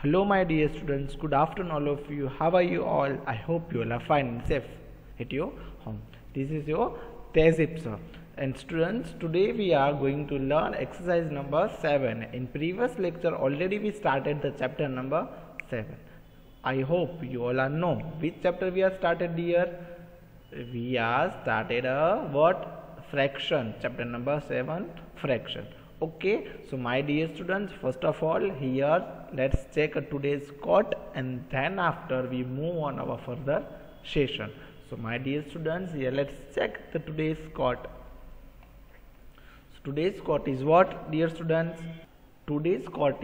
Hello, my dear students. Good afternoon, all of you. How are you all? I hope you all are fine and safe at your home. This is your Tehzeeb sir. And students, today we are going to learn exercise number 7. In previous lecture, already we started the chapter number 7. I hope you all are know which chapter we have started here. We are started a what? Fraction. Chapter number 7, fraction. Okay, so my dear students, first of all here let's check today's quote and then after we move on our further session. So my dear students, here let's check the today's quote. So today's quote is what, dear students? Today's quote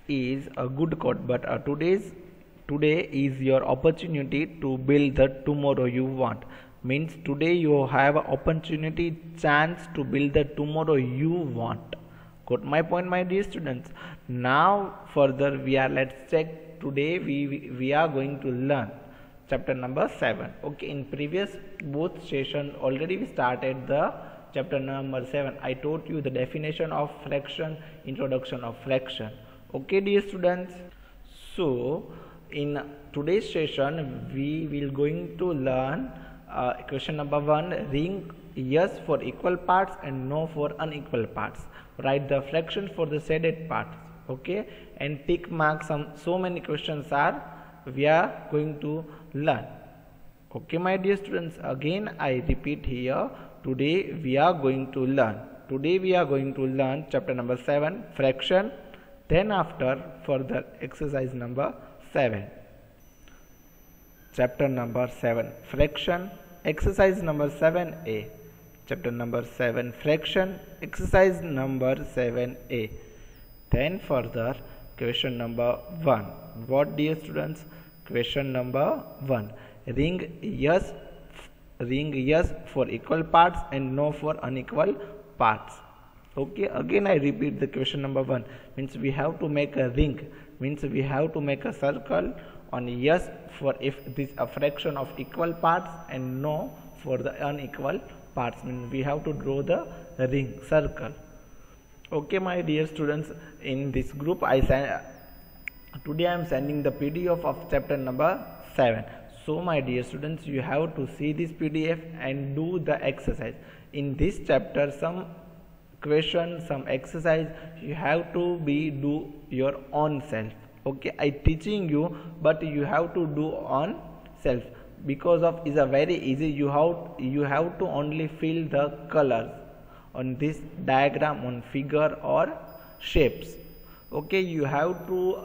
is a good quote, but today is your opportunity to build the tomorrow you want. Means today you have an opportunity, chance to build the tomorrow you want. Got my point, my dear students? Now further let's check. Today we are going to learn chapter number 7. Okay, in previous both session already we started the chapter number 7. I taught you the definition of fraction, introduction of fraction. Okay, dear students? So in today's session we will going to learn question number 1, ring yes for equal parts and no for unequal parts. Write the fraction for the shaded parts. Okay, and tick mark so many questions we are going to learn. Okay, my dear students, again I repeat here, today we are going to learn chapter number 7, fraction, then after further exercise number 7. Chapter number 7, fraction, exercise number 7a. Chapter number 7, fraction, exercise number 7a. Then further question number 1. What, dear students? Question number 1. Ring yes for equal parts and no for unequal parts. Okay, again I repeat the question number 1. Means we have to make a ring. Means we have to make a circle on yes for if this a fraction of equal parts and no for the unequal parts. Means we have to draw the ring circle. Okay, my dear students, in this group today I am sending the PDF of chapter number 7. So my dear students, you have to see this PDF and do the exercise. In this chapter some question, some exercise you have to do your own self. Okay, I teaching you, but you have to do on self, because of is a very easy. You have to only fill the colors on this diagram, on figure or shapes. Okay, you have to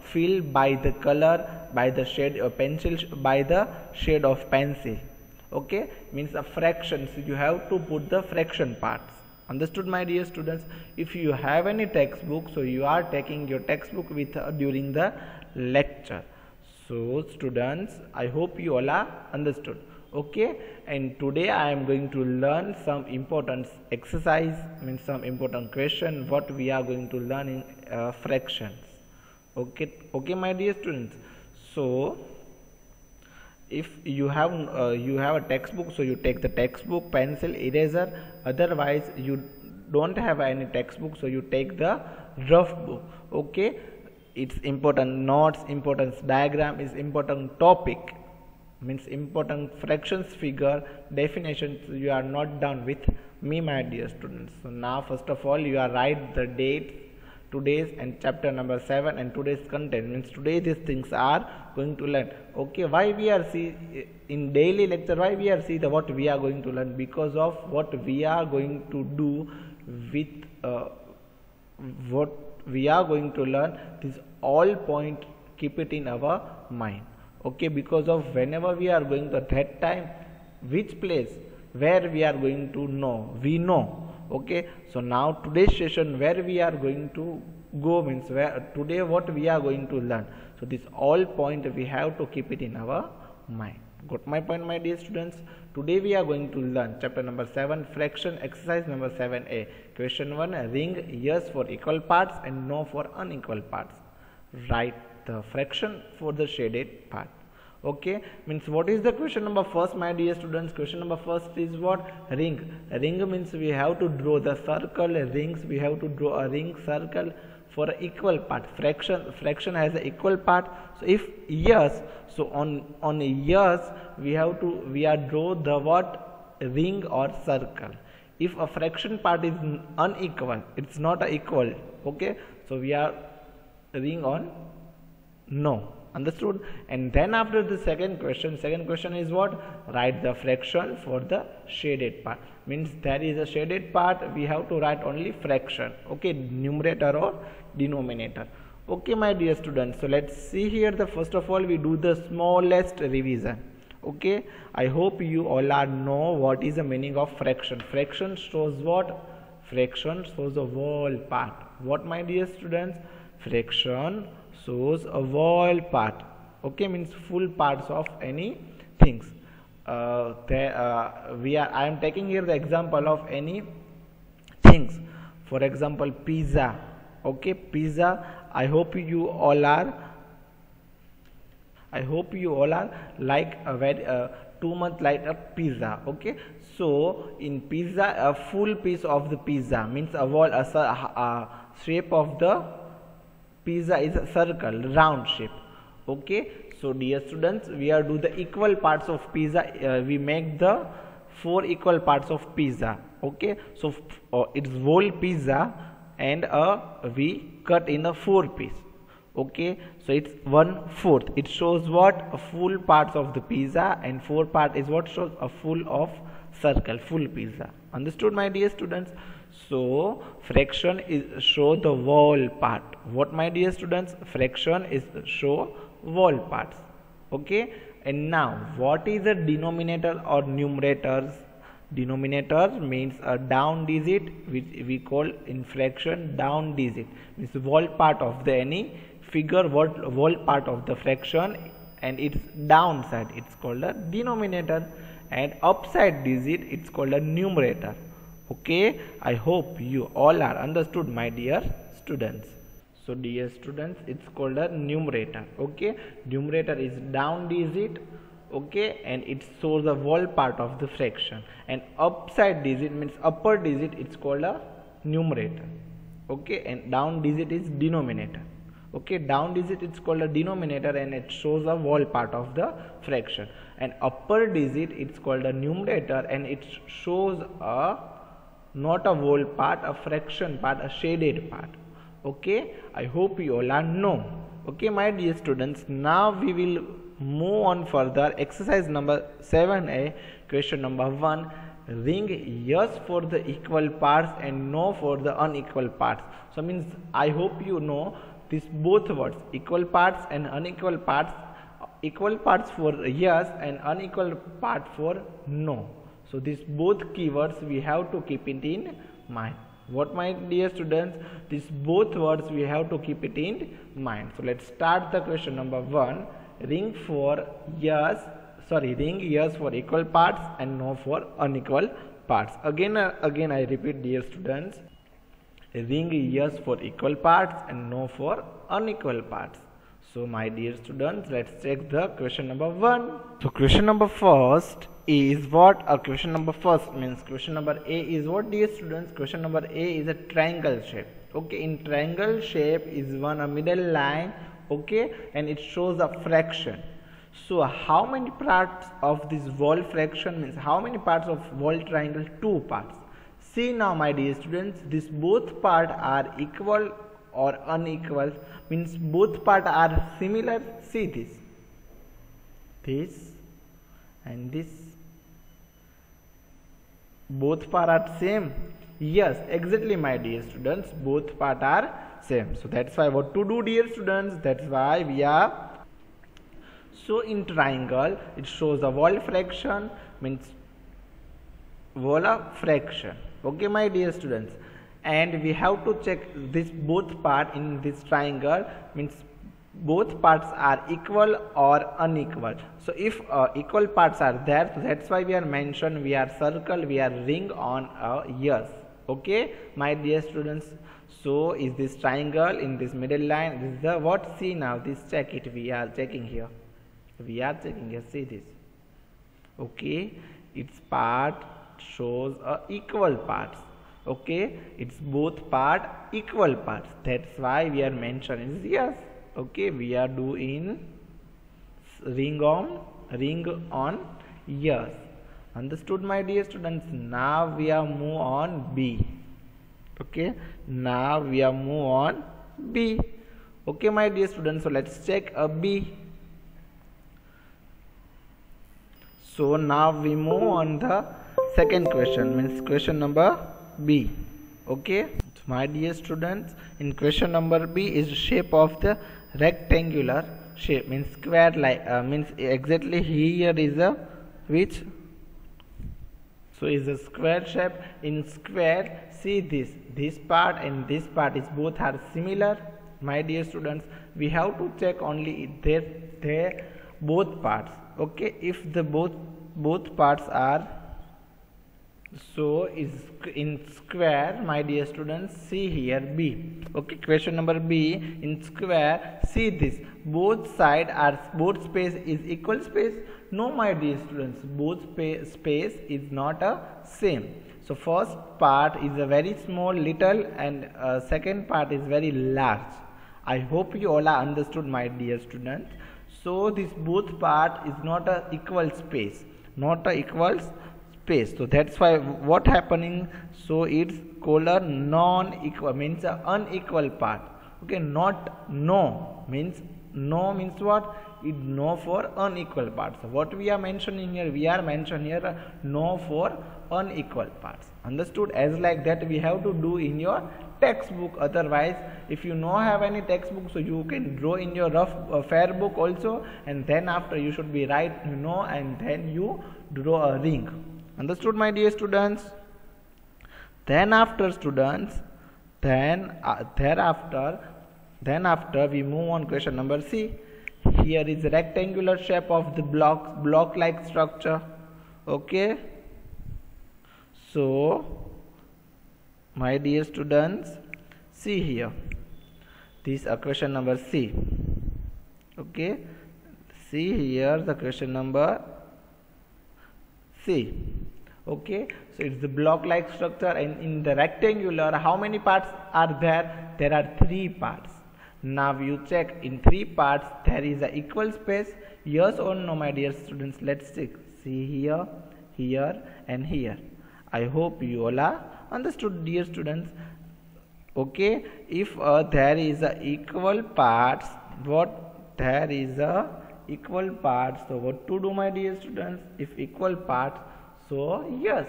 fill by the color, by the shade of pencil, by the shade of pencil. Okay, means a fraction, so you have to put the fraction parts. Understood, my dear students? If you have any textbook, so you are taking your textbook with during the lecture. So students, I hope you all are understood. Okay, and today I am going to learn some important exercise, means some important question what we are going to learn in fractions. Okay, my dear students. So if you have a textbook, so you take the textbook, pencil, eraser. Otherwise you don't have any textbook, so you take the rough book. Okay, it's important notes, important diagram, is important topic, means important fractions, figure, definitions. You are not done with me, my dear students. So now first of all you are write the date, today's and chapter number 7 and today's content. Means today these things are going to learn. Okay, why we are see in daily lecture, why we are see the what we are going to learn? Because of what we are going to do with what we are going to learn. This all point keep it in our mind. Okay, because of whenever we are going to that time, which place where we are going to know, we know. Okay, so now today's session where we are going to go, means where today what we are going to learn. So this all point we have to keep it in our mind. Got my point, my dear students? Today we are going to learn chapter number 7, fraction, exercise number 7a. Question 1, ring yes for equal parts and no for unequal parts. Write the fraction for the shaded part. Okay, means what is the question number first, my dear students? Question number first is what? Ring. Ring means we have to draw the circle, rings, we have to draw a ring, circle for an equal part. Fraction has an equal part. So if yes, so on yes we are draw the what, ring or circle. If a fraction part is unequal, it's not a equal, okay, so we are ring on no. Understood? And then after the second question is what? Write the fraction for the shaded part. Means there is a shaded part, we have to write only fraction, okay, numerator or denominator. Okay, my dear students, so let's see here. The first of all we do the smallest revision. Okay, I hope you all are know what is the meaning of fraction. Fraction shows what? Fraction shows a whole part. What, my dear students? Fraction shows a whole part, okay, means full parts of any things. I am taking here the example of any things. For example, pizza, okay, pizza. I hope you all are like a very too much like a pizza, okay. So in pizza, a full piece of the pizza means a whole shape of the pizza is a circle, round shape, okay. So dear students, we are do the equal parts of pizza. We make the 4 equal parts of pizza, okay. So it's whole pizza and we cut in a 4 piece, okay. So it's 1/4. It shows what? A full parts of the pizza, and 4 part is what shows a full of circle, full pizza. Understood, my dear students? So fraction is show the whole part. What, my dear students? Fraction is show whole parts, okay. And now what is the denominator or numerators? Denominator means a down digit, which we call in fraction down digit, means whole part of the any figure, what whole part of the fraction, and its downside it's called a denominator, and upside digit it's called a numerator. Okay, I hope you all are understood, my dear students. So dear students, it's called a numerator, okay. Numerator is down digit, okay, and it shows the whole part of the fraction, and upside digit means upper digit, it's called a numerator, okay, and down digit is denominator, okay. Down digit it's called a denominator and it shows a whole part of the fraction, and upper digit it's called a numerator and it shows a not a whole part, a fraction part, a shaded part, okay. I hope you all are know. Okay, my dear students, now we will move on further. Exercise number 7a, question number 1. Ring yes for the equal parts and no for the unequal parts. So means I hope you know these both words, equal parts and unequal parts. Equal parts for yes and unequal part for no. So these both keywords we have to keep it in mind. What, my dear students? These both words we have to keep it in mind. So let's start the question number 1. Ring yes for equal parts and no for unequal parts. Again I repeat, dear students, ring yes for equal parts and no for unequal parts. So my dear students, let's check the question number 1. So question number first is what? Question number first means question number A is what, dear students? Question number A is a triangle shape. Okay, in triangle shape is a middle line, okay, and it shows a fraction. So how many parts of this whole fraction means how many parts of whole triangle? 2 parts. See now, my dear students, these both parts are equal or unequal, means both parts are similar. See this and this, both parts are same. Yes, exactly, my dear students, both parts are same. So that's why what to do, dear students? That's why we are, so in triangle it shows a whole fraction, means whole fraction, okay, my dear students. And we have to check this both part in this triangle, means both parts are equal or unequal. So if equal parts are there, so that's why we are mentioned, we are circle, we are ring on a yes, okay, my dear students. So is this triangle in this middle line, this is the what? See now, this check it, we are checking here, see this, okay, its part shows equal parts. Okay, it's both part equal parts. That's why we are mentioning yes. Okay, we are doing ring on yes. Understood, my dear students? Now we are move on B. Okay, now we are move on B. Okay, my dear students, so let's check a B. So now we move on the second question, means question number B. Okay, so my dear students, in question number B is shape of the rectangular shape, means square, like means exactly here is a which, so is a square shape. In square, see this part and this part is both are similar. My dear students, we have to check only their both parts. Okay, if the both parts are, so is in square, my dear students, see here B. Okay, question number B, in square, see this, both side are, both space is equal space. No, my dear students, both space is not a same. So first part is a very small little and second part is very large. I hope you all are understood, my dear students. So this both part is not a equal space, not a equal space. So that's why what happening, so it's called a non-equal, means a unequal part. Okay, not no means what? It no for unequal parts. So what we are mentioning here, we are mentioning here no for unequal parts. Understood? As like that we have to do in your textbook. Otherwise, if you no have any textbook, so you can draw in your rough fair book also, and then after you should be write and then you draw a ring. Understood, my dear students? Then after students, then after we move on question number C. Here is a rectangular shape of the block like structure. Okay, so my dear students, see here, this is question number C. Okay, see here the question number C. Okay, so it's the block like structure, and in the rectangular, how many parts are there? There are 3 parts. Now you check, in 3 parts there is a equal space, yes or no, my dear students? Let's check. See here, here and here. I hope you all are understood, dear students. Okay, if there is a equal parts, what there is a equal parts, so what to do, my dear students? If equal parts, so yes.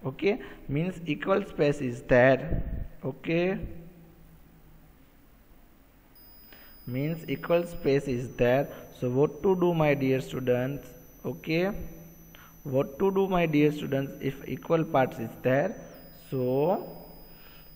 Okay, means equal space is there. Okay, means equal space is there. So what to do, my dear students? Okay, what to do, my dear students, if equal parts is there? So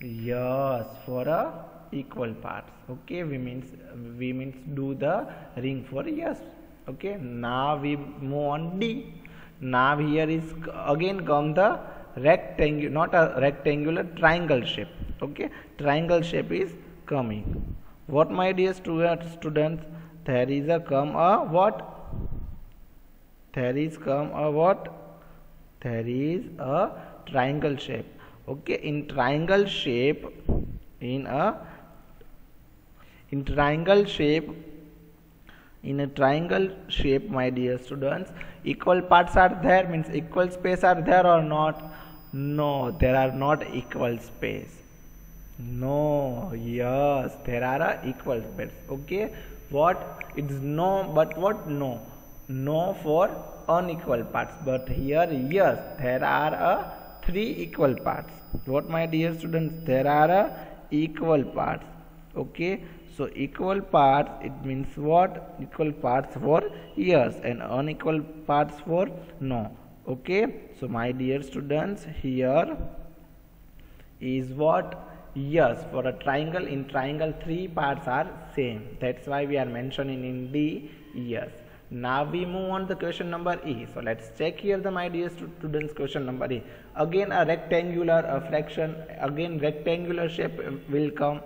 yes, for a equal parts. Okay, we means do the ring for yes. Okay, now we move on D. Now here is again come the rectangle, not a rectangular, triangle shape. Okay, triangle shape is coming. What, my dear students? There is a come a what? There is come a what? There is a triangle shape. Okay, in triangle shape, in a triangle shape, my dear students, equal parts are there, means equal space are there or not? No, there are not equal space. No, yes, there are a equal space. Okay, what? It's no, but what? No for unequal parts, but here yes, there are 3 equal parts. What, my dear students? There are equal parts. Okay, so equal parts, it means what? Equal parts for yes and unequal parts for no. Okay, so my dear students, here is what? Yes, for a triangle, in triangle 3 parts are same. That's why we are mentioning in D yes. Now we move on to question number E. So let's check here the, my dear students, question number E. Again a rectangular, a fraction, again rectangular shape will come.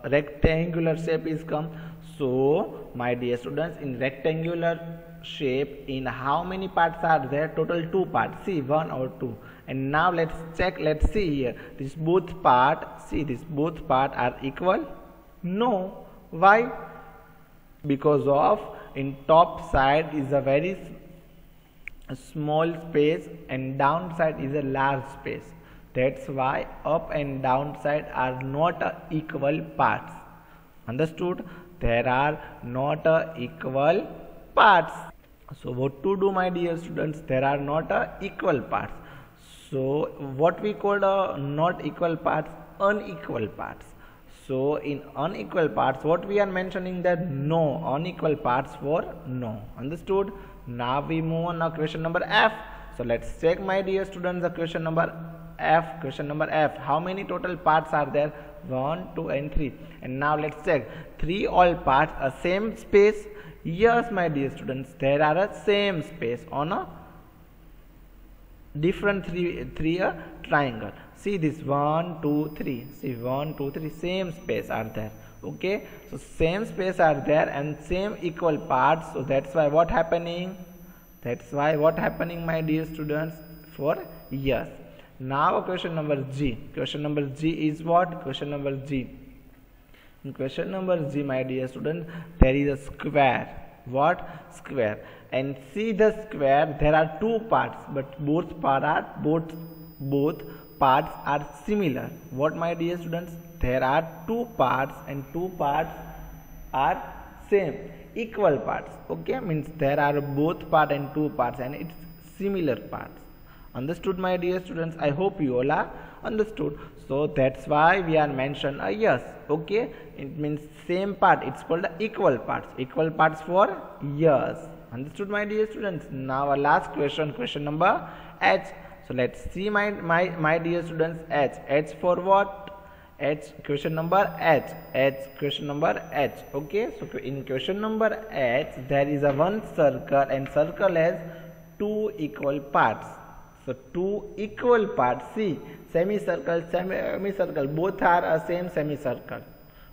Rectangular shape is come. So my dear students, in rectangular shape, in how many parts are there? Total 2 parts. See, 1 or 2. And now let's check, let's see here. This both part, see this both part are equal? No. Why? Because of in top side is a very small space and down side is a large space. That's why up and down side are not equal parts. Understood? There are not equal parts. So what to do, my dear students? There are not equal parts. So what we call not equal parts? Unequal parts. So in unequal parts, what we are mentioning that no, unequal parts for no. Understood? Now we move on to question number F. So let's check, my dear students, the question number F. Question number F. How many total parts are there? 1, 2 and 3. And now let's check. 3 all parts are same space. Yes, my dear students, there are a same space on a different three triangle. See this 1, 2, 3. See 1, 2, 3 same space are there. Okay, so same space are there and same equal parts. So that's why what happening? That's why what happening, my dear students, for yes. Now question number G. Question number G is what? Question number G. In question number G, my dear student, there is a square. What? Square. And see the square, there are two parts, but both parts are similar. What, my dear students? There are two parts and two parts are same, equal parts. Okay, means there are both part and two parts and it's similar parts. Understood, my dear students? I hope you all are understood. So that's why we are mentioned a yes. Okay, it means same part, it's called equal parts. Equal parts for yes. Understood, my dear students? Now our last question, question number H. So let's see, my dear students, H. H for what? H, question number H. H, question number H. Okay, so in question number H, there is a one circle and circle has two equal parts. So two equal parts. See, semicircle, semicircle, both are a same semicircle.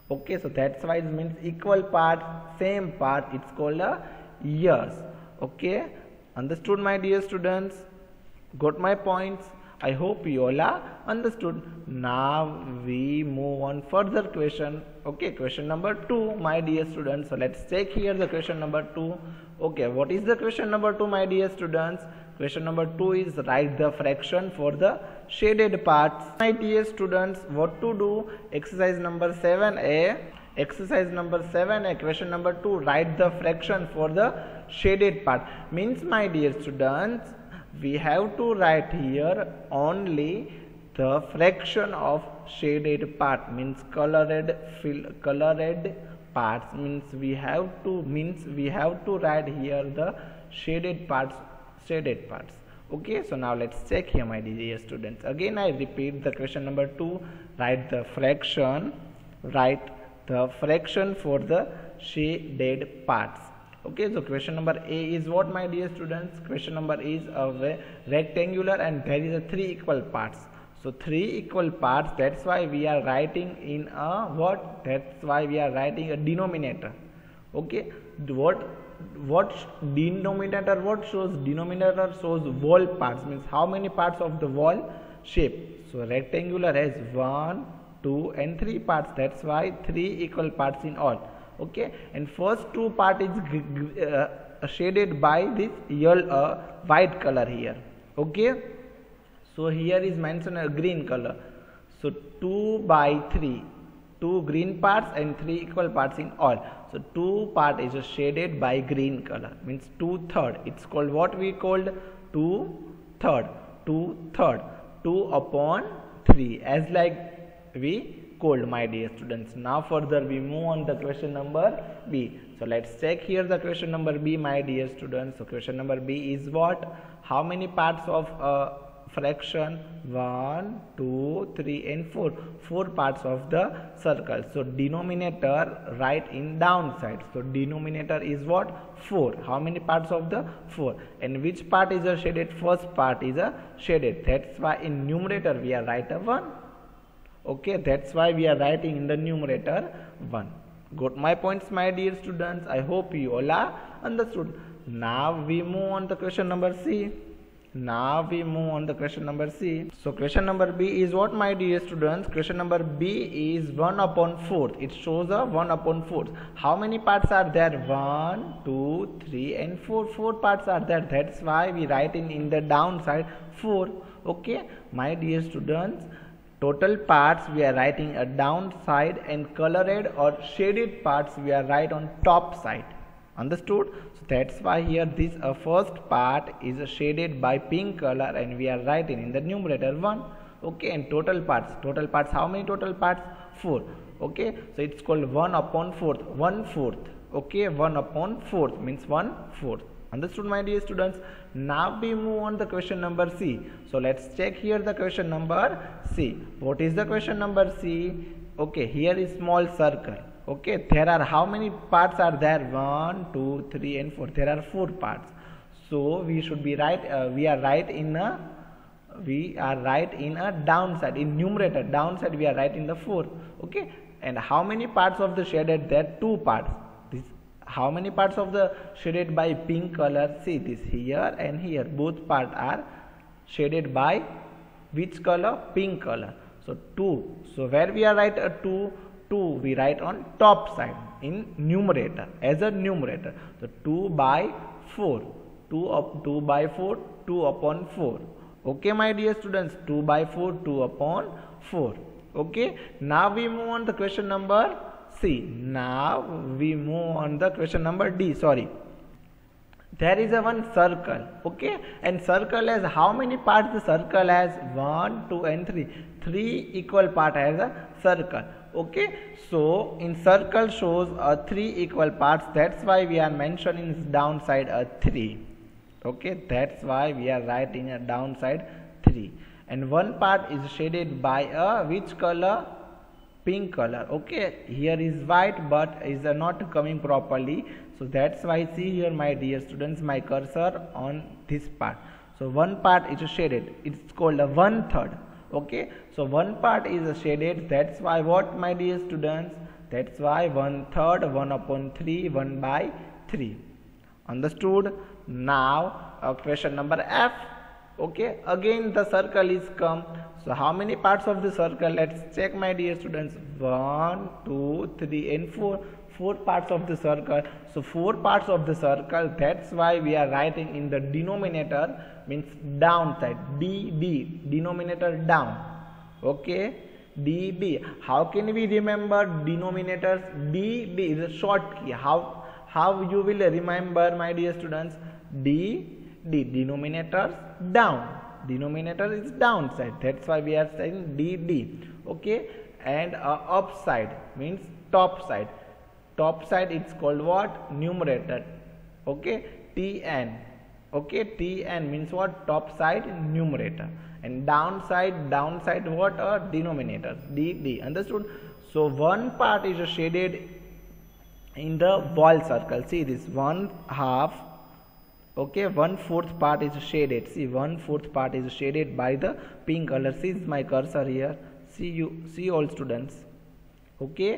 Okay, so that's why it means equal part, same part. It's called a yes. Okay, understood, my dear students? Got my points? I hope you all are understood. Now we move on further question. Okay, question number 2, my dear students. So let's take here the question number 2. Okay, what is the question number 2, my dear students? Question number 2 is write the fraction for the shaded parts. My dear students, what to do? Exercise number 7a. Exercise number 7a, question number 2, write the fraction for the shaded part. Means, my dear students, we have to write here only the fraction of shaded part, means colored parts. Means we have to write here the shaded parts. Okay, so now let's check here, my dear students. Again I repeat the question number 2, write the fraction for the shaded parts. Okay, so question number A is what, my dear students? Question number is a rectangular and there is a 3 equal parts. So 3 equal parts, that's why we are writing in a what? That's why we are writing a denominator. Okay, what denominator, what shows? Denominator shows wall parts, means how many parts of the wall shape. So rectangular has 1, 2 and 3 parts, that's why 3 equal parts in all. Okay, and first 2 part is shaded by this white color here. Okay, so here is mentioned a green color. So 2 by 3, 2 green parts and 3 equal parts in all. So 2 part is shaded by green color, means 2/3. It's called what we called 2/3. 2 upon 3, as like we called, my dear students. Now further we move on the question number B. So let's check here the question number B, my dear students. So question number B is what? How many parts of fraction? 1, 2, 3 and 4. 4 parts of the circle. So denominator write in downside. So denominator is what? 4. How many parts of the 4? And which part is a shaded? First part is a shaded. That's why in numerator we are write a 1. Okay, that's why we are writing in the numerator 1. Got my points, my dear students? I hope you all are understood. Now we move on to question number C. Now we move on the question number C. So question number B is what, my dear students? Question number B is 1 upon 4. It shows a 1 upon 4. How many parts are there? 1, 2, 3 and 4. 4 parts are there. That's why we write in the downside 4. Okay, my dear students, total parts we are writing a downside and colored or shaded parts we are write on top side. Understood? So that's why here this first part is shaded by pink color and we are writing in the numerator 1. Okay, and total parts, how many total parts? 4. Okay, so it's called 1 upon 4th, 1/4. Okay, 1 upon 4th means 1/4. Understood, my dear students? Now we move on the question number C. So let's check here the question number C. What is the question number C? Okay, here is small circle. Okay, there are how many parts are there? 1, 2, 3 and 4. There are 4 parts. So we should be right. We are right in a downside, in numerator downside we are right in the 4. Okay, and how many parts of the shaded? There 2 parts. How many parts of the shaded by pink color? See this, here and here, both parts are shaded by which color? Pink color. So 2. So where we are write a 2 we write on top side in numerator, as a numerator. So 2 by 4, 2 by 4, 2 upon 4. Okay, my dear students, 2 by 4, 2 upon 4. Okay, now we move on the question number C. Now we move on the question number D. Sorry, there is a one circle. Okay, and circle has how many parts? The circle has 1, 2 and 3. 3 equal part has a circle. Okay, so in circle shows 3 equal parts. That's why we are mentioning downside 3. Okay, that's why we are writing a downside 3. And one part is shaded by a which color? Pink color. Okay, here is white but is not coming properly. So that's why see here, my dear students, my cursor on this part. So one part is shaded. It's called a 1/3. Okay, so one part is shaded. That's why what, my dear students? That's why 1/3, 1 upon 3, 1 by 3. Understood? Now question number F. Okay, again the circle is come. So how many parts of the circle? Let's check, my dear students. 1, 2, 3 and 4. 4 parts of the circle. So 4 parts of the circle. That's why we are writing in the denominator, means downside, DB, denominator down. Okay, DB. How can we remember denominators? DB is a short key. How you will remember, my dear students? D, denominators down. Denominator is downside. That's why we are saying DD. Okay, and upside means top side. Top side it's called what? Numerator. Okay, TN. Okay, TN means what? Top side numerator. And downside what? Denominator, DD. Understood? So one part is shaded in the wall circle. See this, 1/2. Okay, 1/4 part is shaded. See, 1/4 part is shaded by the pink color. See my cursor here. See all students. Okay,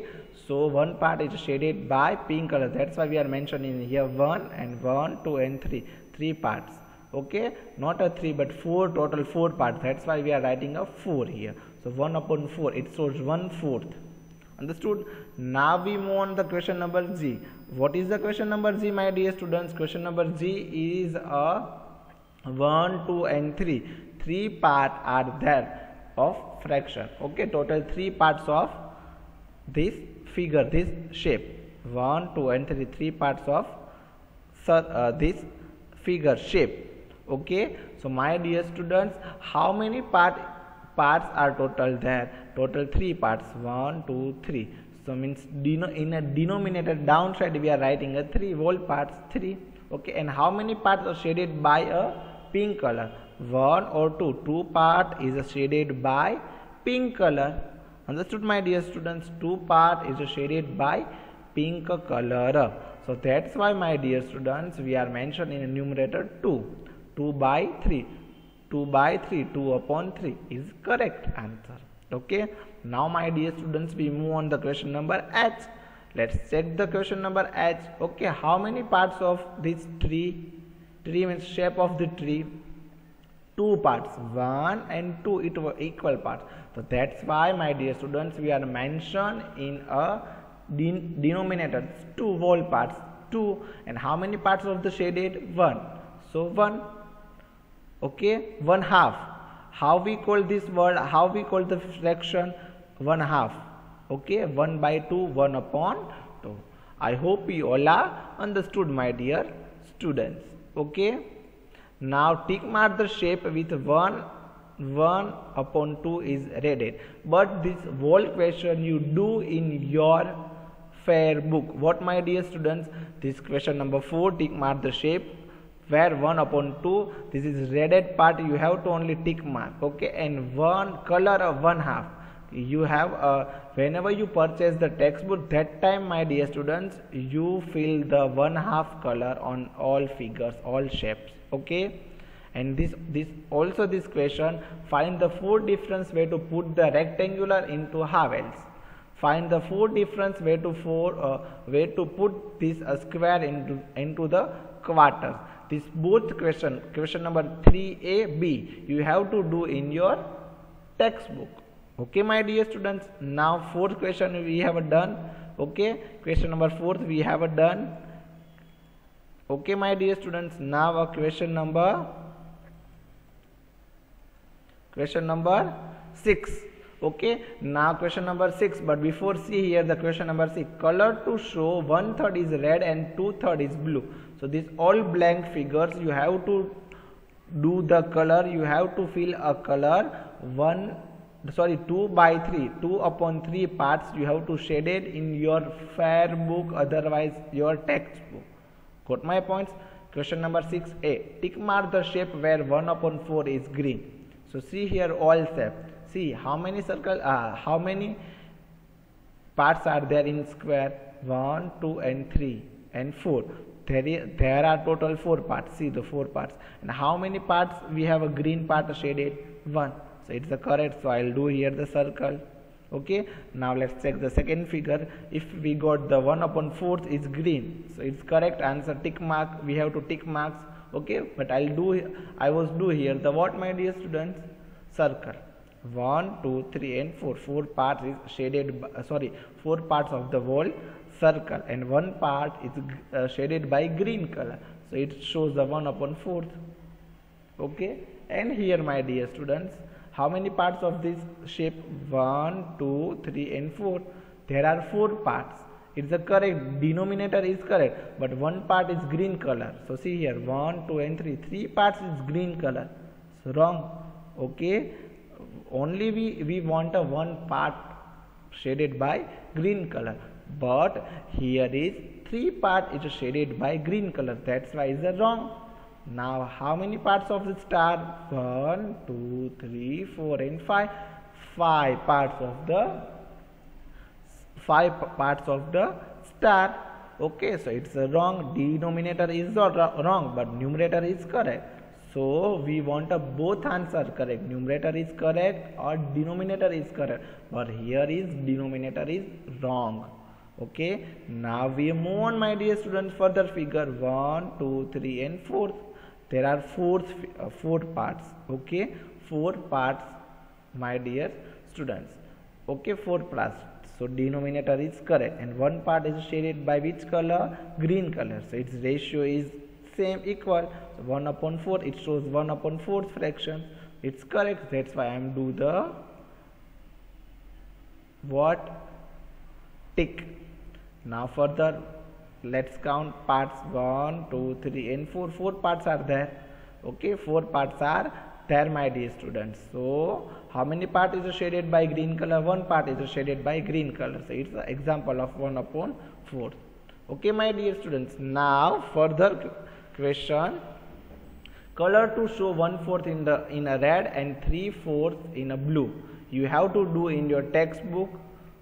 so one part is shaded by pink color. That's why we are mentioning here 1 and 1, 2 and 3. 3 parts. Okay, not a 3 but 4, total 4 parts. That's why we are writing a 4 here. So 1 upon 4, it shows 1/4. Understood? Now we move on the question number G. What is the question number G, my dear students? Question number G is a 1, 2 and 3. 3 parts are there of fraction. Okay, total 3 parts of this figure, this shape. 1, 2 and 3. 3 parts of this figure shape. Okay, so my dear students, how many parts are total there? Total 3 parts. 1, 2, 3. So means in a denominator downside we are writing a 3 whole parts 3. Okay, and how many parts are shaded by a pink color? 1 or 2. 2 part is shaded by pink color. Understood, my dear students? 2 part is shaded by pink color. So that's why, my dear students, we are mentioned in a numerator 2. 2 by 3. 2 by 3. 2 upon 3 is correct answer. Okay. Now, my dear students, we move on the question number H. Let's check the question number H. Okay. How many parts of this tree? Tree means shape of the tree. two parts, 1 and 2, it were equal parts. So that's why, my dear students, we are mentioned in a denominator, two whole parts, 2, and how many parts of the shaded? 1. So 1, okay, 1 half. How we call this word? How we call the fraction? 1 half. Okay, 1 by 2, 1 upon 2. I hope you all are understood, my dear students. Okay. Now tick mark the shape with 1 upon 2 is ready. But this whole question you do in your fair book. What, my dear students? This question number 4, tick mark the shape where 1 upon 2, this is redded part, you have to only tick mark. Okay, and one color of 1 half. You have whenever you purchase the textbook, that time, my dear students, you fill the 1 half color on all figures, all shapes. Okay, and this question, find the 4 different way to put the rectangular into havels. Find the 4 different way to put this square into the quarters. This both question number 3A, B, you have to do in your textbook. Okay, my dear students. Now 4th question we have done. Okay, question number 4 we have done. Okay, my dear students. Now a question number 6. Okay, now question number 6, but before, see here the question number 6. Color to show 1/3 is red and 2/3 is blue. So these all blank figures, you have to do the color, you have to fill a color 2 by 3, 2 upon 3 parts you have to shade it in your fair book, otherwise your textbook. Got my points? Question number 6A. Tick mark the shape where 1 upon 4 is green. So see here all shape. See how many how many parts are there in square? 1, 2 and 3 and 4. There are total 4 parts. See the 4 parts. And how many parts we have a green part shaded? 1. So it's the correct. So I'll do here the circle. Okay. Now let's check the second figure. If we got the 1 upon 4 is green, so it's correct answer. Tick mark. We have to tick marks. Okay. But I was do here the what, my dear students? Circle. 1, 2, 3 and 4. 4 parts is shaded. 4 parts of the whole circle, and 1 part is shaded by green color. So it shows the 1 upon 4. Okay. And here, my dear students, how many parts of this shape? 1, 2, 3 and 4. There are 4 parts. It's the correct. Denominator is correct, but 1 part is green color. So see here 1, 2 and 3. 3 parts is green color. So wrong. Okay. Only we want a 1 part shaded by green color, but here is 3 part is shaded by green color. That's why is the wrong. Now how many parts of the star? 1, 2, 3, 4 and 5. 5 parts of the star. Okay, so it's a wrong. Denominator is not wrong, but numerator is correct. So we want a both answer correct. Numerator is correct or denominator is correct, but here is denominator is wrong. Okay, now we move on, my dear students. Further figure 1, 2, 3 and 4. There are 4 parts. Okay, 4 parts, my dear students. Okay, 4 parts. So denominator is correct, and 1 part is shaded by which color? Green color. So its ratio is same, equal. So 1 upon 4, it shows 1 upon 4th fraction. It's correct. That's why I am do the what? Tick. Now further, let's count parts 1, 2, 3 and 4. 4 parts are there. Okay, 4 parts are there, my dear students. So how many part is shaded by green color? 1 part is shaded by green color. So it's an example of 1 upon 4. Okay, my dear students. Now further question. Color to show 1/4 in a red and 3/4 in a blue. You have to do in your textbook.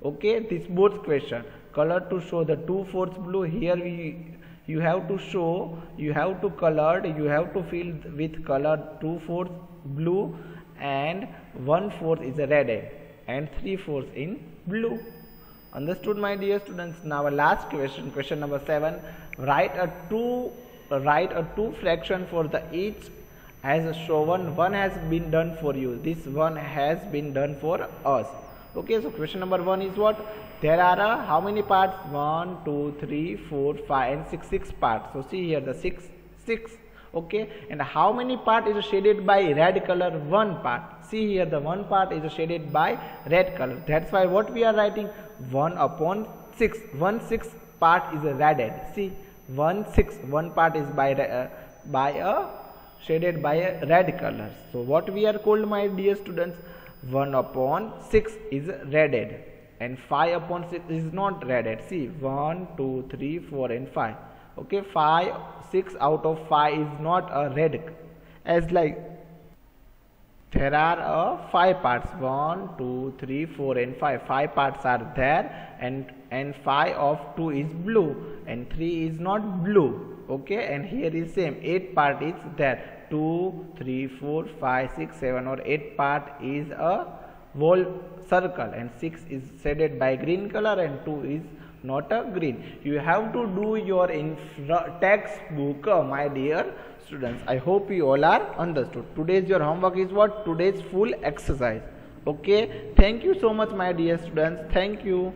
Okay, this both question. Color to show the 2/4 blue. Here you have to show, you have to colored, you have to fill with color 2/4 blue and 1/4 is a red and 3/4 in blue. Understood, my dear students? Now our last question number 7. Write a two fraction for the each as shown, one has been done for you. This one has been done for us. Okay, so question number 1 is what? There are how many parts? 1, 2, 3, 4, 5 and 6 parts. So see here the 6. Okay, and how many part is shaded by red color? 1 part. See here the 1 part is shaded by red color. That's why what we are writing, 1 upon 6. 1/6 part is reded. See, 1/6, 1 part is shaded by a red color. So what we are called, my dear students, 1 upon 6 is reded and 5 upon 6 is not reded. See, 1, 2, 3, 4 and 5. Okay, 6 out of 5 is not a red, as like there are 5 parts, 1, 2, 3, 4 and 5. 5 parts are there, and 5 of 2 is blue and 3 is not blue. Okay, and here is same, 8 part is there, 2, 3, 4, 5, 6, 7 or 8 part is a whole circle, and 6 is shaded by green color and 2 is not a green. You have to do your textbook, my dear students. I hope you all are understood. Today's your homework is what? Today's full exercise. Okay, thank you so much, my dear students. Thank you.